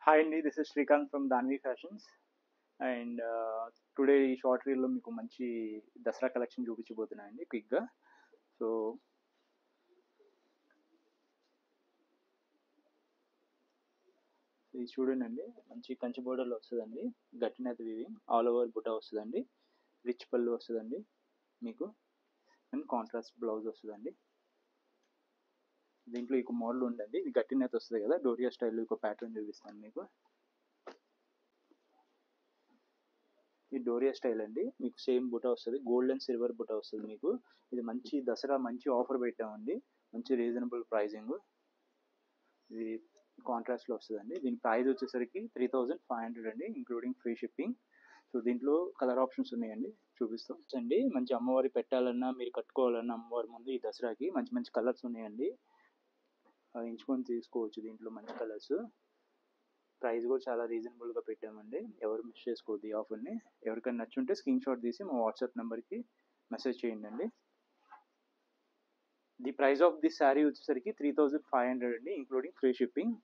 Hi అండి, this is Srikanth from Danvi fashions. And today ఈ short రీల్లో మీకు మంచి దసరా కలెక్షన్ చూపించబోతున్నానండి క్విక్గా. సో ఇది చూడండి, మంచి కంచి బోర్డర్లో వస్తుందండి. గట్టినెత వీవింగ్ ఆల్ ఓవర్ బుట్ట వస్తుందండి. రిచ్ పళ్ళు వస్తుందండి మీకు. అండ్ కాంట్రాస్ట్ బ్లౌజ్ వస్తుందండి. దీంట్లో ఒక మోడల్ ఉందండి, ఇది గట్టినెత వస్తుంది కదా, డోరియా స్టైల్లో ఒక ప్యాటర్న్ చూపిస్తాను మీకు. ఈ డోరియా స్టైల్ అండి, మీకు సేమ్ బుట్ట వస్తుంది, గోల్డ్ అండ్ సిల్వర్ బుట్ట వస్తుంది మీకు. ఇది మంచి దసరా మంచి ఆఫర్ పెట్టామండి, మంచి రీజనబుల్ ప్రైజింగ్. ఇది కాంట్రాస్ట్లో వస్తుందండి. దీని ప్రైస్ వచ్చేసరికి 3500 అండి, ఇంక్లూడింగ్ ఫ్రీ షిప్పింగ్. సో దీంట్లో కలర్ ఆప్షన్స్ ఉన్నాయండి, చూపిస్తాం అండి. మంచి అమ్మవారి పెట్టాలన్నా మీరు కట్టుకోవాలన్నా అమ్మవారి ముందు ఈ దసరాకి మంచి మంచి కలర్స్ ఉన్నాయండి. ఎంచుకొని తీసుకోవచ్చు దీంట్లో మంచి కలర్స్. ప్రైస్ కూడా చాలా రీజనబుల్గా పెట్టామండి, ఎవరు మిస్ చేసుకోవద్దు ఈ ఆఫర్ని. ఎవరికైనా నచ్చుంటే స్క్రీన్ షాట్ తీసి మా వాట్సాప్ నెంబర్కి మెసేజ్ చేయండి. The price of this sari వచ్చేసరికి 3500 అండి, ఇంక్లూడింగ్ ఫ్రీ షిప్పింగ్.